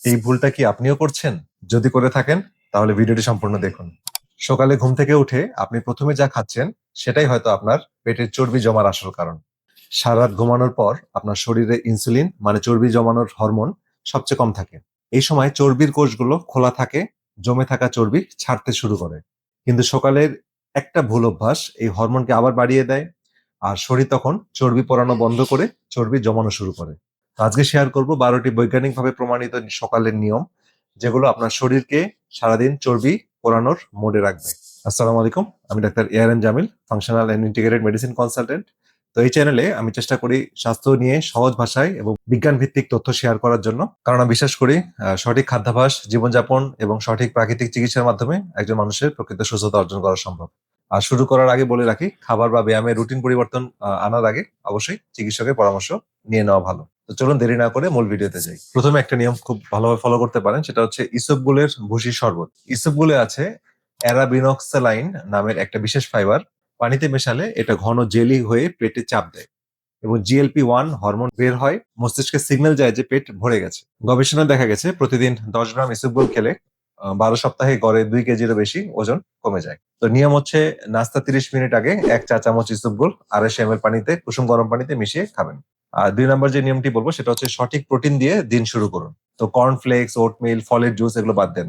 এই ভুলটা কি আপনিও করছেন? যদি করে থাকেন তাহলে ভিডিওটি সম্পূর্ণ দেখুন। সকালে ঘুম থেকে উঠে আপনি প্রথমে যা খাচ্ছেন সেটাই হয়তো আপনার পেটের চর্বি জমার আসল কারণ। সারা রাত ঘুমানোর পর আপনার শরীরে ইনসুলিন মানে চর্বি জমানোর হরমোন সবচেয়ে কম থাকে। এই সময় চর্বির কোষগুলো খোলা থাকে, জমে থাকা চর্বি ছাড়তে শুরু করে। কিন্তু সকালের একটা ভুল অভ্যাস এই হরমোনকে আবার বাড়িয়ে দেয়, আর শরীর তখন চর্বি পোড়ানো বন্ধ করে চর্বি জমানো শুরু করে। তো আজকে শেয়ার করব 12টি বৈজ্ঞানিকভাবে প্রমাণিত সকালের নিয়ম, যেগুলো আপনার শরীরকে সারাদিন চর্বি পোড়ানোর মোডে রাখবে। আসসালামু আলাইকুম, আমি doctor ARN Jamil, functional and integrated medicine consultant. তো এই চ্যানেলে আমি চেষ্টা করি স্বাস্থ্য নিয়ে সহজ ভাষায় এবং বিজ্ঞান ভিত্তিক তথ্য শেয়ার করার জন্য, কারণ আমি বিশ্বাস করি সঠিক খাদ্যাভ্যাস, জীবনযাপন এবং সঠিক প্রাকৃতিক চিকিৎসার মাধ্যমে একজন মানুষের প্রকৃত সুস্থতা অর্জন করা সম্ভব। আর শুরু করার আগে বলে রাখি, খাবার বা ব্যায়ামের রুটিন পরিবর্তন আনার আগে অবশ্যই চিকিৎসকের পরামর্শ নিয়ে নেওয়া ভালো। তো চলুন দেরি না করে মূল ভিডিওতে যাই। প্রথমে একটা নিয়ম খুব ভালোভাবে ফলো করতে পারেন, সেটা হচ্ছে ইসবগুলের ভুসির শরবত। ইসবগুলে আছে অ্যারাবিনক্সালাইন নামের একটা বিশেষ ফাইবার। পানিতে মেশালে এটা ঘন জেলি হয়ে পেটে চাপ দেয় এবং GLP-1 হরমোন বের হয়, মস্তিষ্কে সিগন্যাল যায় যে পেট ভরে গেছে। গবেষণায় দেখা গেছে প্রতিদিন 10 গ্রাম ইসবগুল খেলে 12 সপ্তাহে গড়ে 2 কেজিরও বেশি ওজন কমে যায়। তো নিয়ম হচ্ছে, নাস্তা 30 মিনিট আগে 1 চা চামচ ইসবগুল 250 ml পানিতে, কুসুম গরম পানিতে মিশিয়ে খাবেন। আর 2 নম্বর যে নিয়মটি বলবো সেটা হচ্ছে সঠিক প্রোটিন দিয়ে দিন শুরু করুন। তো কর্নফ্লেক্স, ওটমিল, ফলের জুস এগুলো বাদ দেন,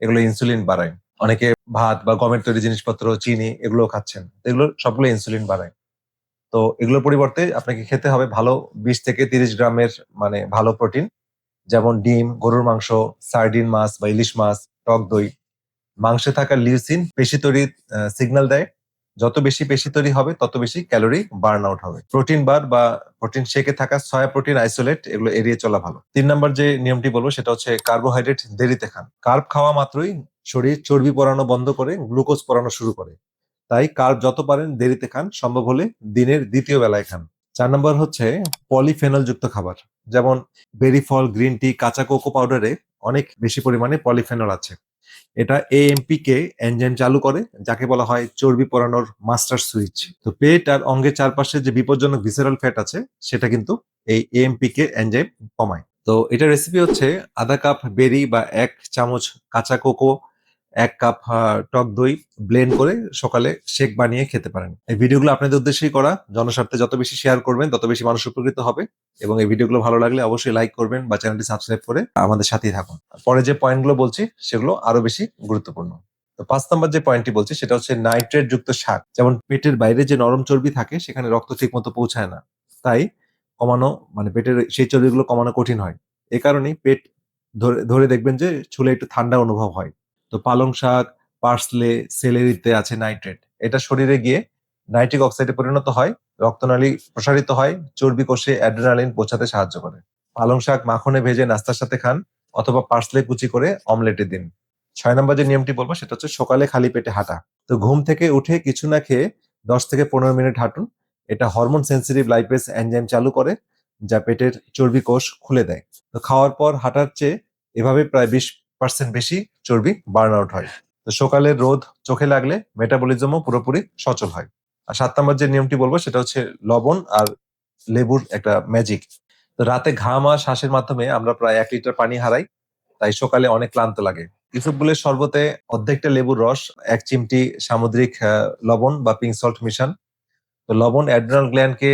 এগুলো ইনসুলিন বাড়ায়। অনেকে ভাত বা গমের তৈরি জিনিসপত্র, চিনি এগুলো খাচ্ছেন, এগুলো সবগুলো ইনসুলিন বাড়ায়। তো এগুলোর পরিবর্তে আপনাকে খেতে হবে ভালো 20 থেকে 30 গ্রামের মানে ভালো প্রোটিন, যেমন ডিম, গরুর মাংস, সার্ডিন মাছ বা ইলিশ মাছ, টক দই। মাংসে থাকা লিউসিন পেশি তৈরির সিগন্যাল দেয়। যত বেশি পেশি তৈরি হবে তত বেশি ক্যালোরি বার্ন আউট হবে। প্রোটিন বার বা প্রোটিন শেকে থাকা সয়া প্রোটিন আইসোলেট এগুলো এড়িয়ে চলা ভালো। 3 নম্বর যে নিয়মটি বলবো সেটা হচ্ছে কার্বোহাইড্রেট দেরিতে খান। কার্ব খাওয়া মাত্রই শরীর চর্বি পোড়ানো বন্ধ করে গ্লুকোজ পোড়ানো শুরু করে। তাই কার্ব যত পারেন দেরিতে খান, সম্ভব হলে দিনের দ্বিতীয় বেলায় খান। 4 নম্বর হচ্ছে পলিফেনল যুক্ত খাবার, যেমন বেরি ফল, গ্রিন টি, কাঁচা কোকো পাউডারে অনেক বেশি পরিমাণে পলিফেনল আছে। এটা এএমপিকে এনজাইম চালু করে, যাকে বলা হয় চর্বি পোড়ানোর মাস্টার সুইচ। তো পেট আর অঙ্গের চারপাশে যে বিপজ্জনক ভিসেরাল ফ্যাট আছে সেটা কিন্তু এই এএমপিকে এনজাইম কমায়। তো এটা রেসিপি হচ্ছে আধা কাপ বেরি বা 1 চামচ কাঁচা কোকো, 1 কাপ টক দই ব্লেন্ড করে সকালে শেক বানিয়ে খেতে পারেন। এই ভিডিওগুলো আপনাদের উদ্দেশ্যেই করা, জনস্বার্থে যত বেশি শেয়ার করবেন তত বেশি মানুষ উপকৃত হবে। এবং এই ভিডিওগুলো ভালো লাগলে অবশ্যই লাইক করবেন বা চ্যানেলটি সাবস্ক্রাইব করে আমাদের সাথেই থাকুন। পরে যে পয়েন্টগুলো বলছি সেগুলো আরো বেশি গুরুত্বপূর্ণ। তো 5 নম্বর যে পয়েন্টটি বলছি সেটা হচ্ছে নাইট্রেট যুক্ত শাক। যেমন পেটের বাইরে যে নরম চর্বি থাকে সেখানে রক্ত ঠিক মতো পৌঁছায় না, তাই কমানো মানে পেটের সেই চর্বিগুলো কমানো কঠিন হয়। এ কারণেই পেট ধরে ধরে দেখবেন যে ছুলে একটু ঠান্ডা অনুভব হয়। তো পালং শাক, পার্সলে, সেলেরিতে আছে নাইট্রেট। এটা শরীরে গিয়ে নাইট্রিক অক্সাইডে পরিণত হয়, রক্তনালী প্রসারিত হয়, চর্বি কোষে অ্যাড্রেনালিন পৌঁছাতে সাহায্য করে। পালং শাক মাখনে ভেজে নাস্তার সাথে খান, অথবা পার্সলে কুচি করে অমলেটে দিন। 6 নম্বর যে নিয়মটি বলবো সেটা হচ্ছে সকালে খালি পেটে হাঁটা। তো ঘুম থেকে উঠে কিছু না খেয়ে 10 থেকে 15 মিনিট হাঁটুন। এটা হরমোন সেন্সিটিভ লাইপেজ এনজাইম চালু করে, যা পেটের চর্বি কোষ খুলে দেয়। তো খাওয়ার পর হাঁটার চেয়ে এভাবে প্রায় 20% বেশি চর্বি বার্ন আউট হয়। তো সকালের রোদ চোখে লাগলে মেটাবলিজমও পুরোপুরি সচল হয়। আর 7 নম্বর যে নিয়মটি বলবো সেটা হচ্ছে লবণ আর লেবুর একটা ম্যাজিক। তো রাতে ঘাম আর শ্বাসের মাধ্যমে আমরা প্রায় 1 লিটার পানি হারাই, তাই সকালে অনেক ক্লান্ত লাগে। ইসবগুলের শরবতে অর্ধেকটা লেবুর রস, 1 চিমটি সামুদ্রিক লবণ বা পিঙ্ক সল্ট মিশান। তো লবণ অ্যাড্রিনাল গ্ল্যান্ডকে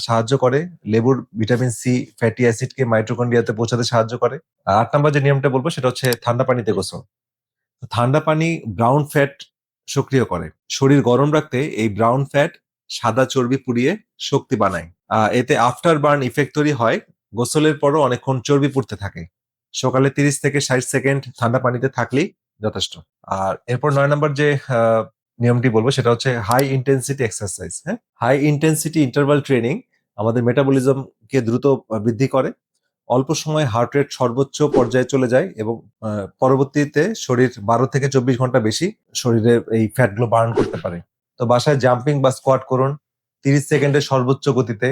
সাহায্য করে, লেবুর ভিটামিন সি ফ্যাটি অ্যাসিডকে মাইটোকন্ড্রিয়াতে পৌঁছাতে সাহায্য করে। আর 8 নম্বর যে নিয়মটা বলবো সেটা হচ্ছে ঠান্ডা পানিতে গোসল। তো ঠান্ডা পানি ব্রাউন ফ্যাট সক্রিয় করে। শরীর গরম রাখতে এই ব্রাউন ফ্যাট সাদা চর্বি পুড়িয়ে শক্তি বানায়। এতে আফটার বার্ন ইফেক্ট তৈরি হয়, গোসলের পরও অনেকক্ষণ চর্বি পুড়তে থাকে। সকালে 30 থেকে 60 সেকেন্ড ঠান্ডা পানিতে থাকলেই যথেষ্ট। আর এরপর 9 নম্বর যে নিয়মটি বলবো সেটা হচ্ছে হাই ইন্টেন্সিটি এক্সারসাইজ। হ্যাঁ, হাই ইন্টেন্সিটি ইন্টারভাল ট্রেনিং আমাদের মেটাবলিজমকে দ্রুত বৃদ্ধি করে। অল্প সময়ে হার্ট রেট সর্বোচ্চ পর্যায়ে চলে যায় এবং পরবর্তীতে শরীর 12 থেকে 24 ঘন্টা বেশি শরীরে এই ফ্যাটগুলো বার্ন করতে পারে। তো বাসায় জাম্পিং বা স্কোয়াট করুন 30 সেকেন্ডের সর্বোচ্চ গতিতে,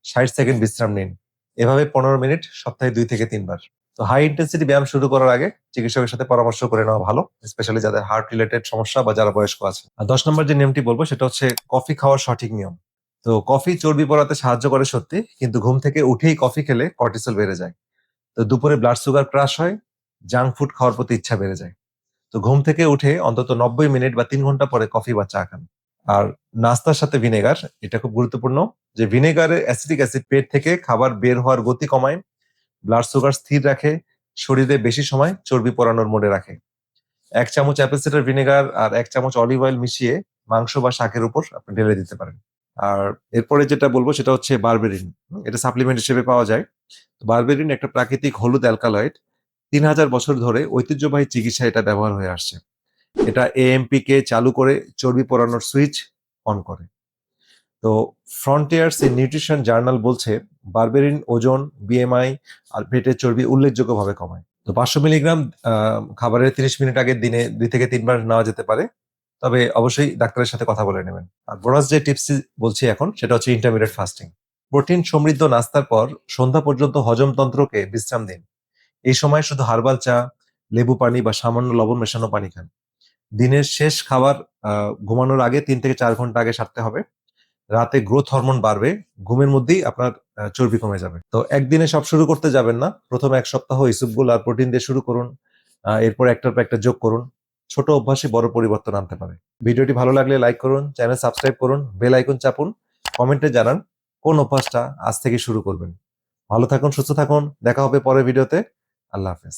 60 সেকেন্ড বিশ্রাম নিন। এভাবে 15 মিনিট সপ্তাহে 2 থেকে 3 বার। তো হাই ইন্টেন্সিটি ব্যায়াম শুরু করার আগে চিকিৎসকের সাথে পরামর্শ করে নেওয়া ভালো, স্পেশালি যাদের হার্ট রিলেটেড সমস্যা বা যারা বয়স্ক আছে। আর 10 নম্বর যে নিয়মটি বলবো সেটা হচ্ছে কফি খাওয়ার সঠিক নিয়ম। তো কফি চর্বি পড়াতে সাহায্য করে সত্যি, কিন্তু ঘুম থেকে উঠেই কফি খেলে কর্টিসল বেড়ে যায়। তো দুপুরে ব্লাড সুগার ক্রাশ হয়, জাঙ্ক ফুড খাওয়ার প্রতি ইচ্ছা বেড়ে যায়। তো ঘুম থেকে উঠে অন্তত 90 মিনিট বা 3 ঘন্টা পরে কফি বা চা খান। আর নাস্তার সাথে ভিনেগার, এটা খুব গুরুত্বপূর্ণ, যে ভিনেগারে অ্যাসিটিক অ্যাসিড পেট থেকে খাবার বের হওয়ার গতি কমায়, ব্লাড সুগার স্থির রাখে, শরীরে বেশি সময় চর্বি পরানোর মোডে রাখে। 1 চামচ অ্যাপেল সিডার ভিনেগার আর 1 চামচ অলিভ অয়েল মিশিয়ে মাংস বা শাকের উপর আপনি ঢেলে দিতে পারেন। আর এরপরে যেটা বলবো সেটা হচ্ছে বারবেরিন। এটা সাপ্লিমেন্ট হিসেবে পাওয়া যায়। বারবেরিন একটা প্রাকৃতিক হলুদ অ্যালকালয়েড। 3000 বছর ধরে ঐতিহ্যবাহী চিকিৎসায় এটা ব্যবহার হয়ে আসছে। এটা এএমপি কে চালু করে চর্বি পরানোর সুইচ অন করে। তো ফ্রন্টিয়ার্স ইন নিউট্রিশন জার্নাল বলছে বারবেরিন ওজন, বিএমআই আর পেটের চর্বি উল্লেখযোগ্যভাবে কমায়। তো 500 মিলিগ্রাম খাবারের 30 মিনিট আগে দিনে 2 থেকে 3 বার নেওয়া যেতে পারে। তবে অবশ্যই ডাক্তারের সাথে কথা বলে নেবেন। আর বোনাস যে টিপস বলছি এখন সেটা হচ্ছে ইন্টারমিডিয়েট ফাস্টিং। প্রোটিন সমৃদ্ধ নাস্তার পর সন্ধ্যা পর্যন্ত হজমতন্ত্রকে বিশ্রাম দিন। এই সময় শুধু হার্বাল চা, লেবু পানি বা সামান্য লবণ মেশানো পানি খান। দিনের শেষ খাবার ঘুমানোর আগে 3 থেকে 4 ঘন্টা আগে সারতে হবে। রাতে গ্রোথ হরমোন বাড়বে, ঘুমের মধ্যেই আপনার চর্বি কমে যাবে। তো একদিনে সব শুরু করতে যাবেন না। প্রথম 1 সপ্তাহ ইসবগুল আর প্রোটিন দিয়ে শুরু করুন। এরপর একটার পর একটা যোগ করুন। ছোট অভ্যাসে বড় পরিবর্তন আনতে পারে। ভিডিওটি ভালো লাগলে লাইক করুন, চ্যানেল সাবস্ক্রাইব করুন, বেল আইকন চাপুন, কমেন্টে জানান কোন অভ্যাসটা আজ থেকে শুরু করবেন। ভালো থাকুন, সুস্থ থাকুন। দেখা হবে পরের ভিডিওতে। আল্লাহ হাফেজ।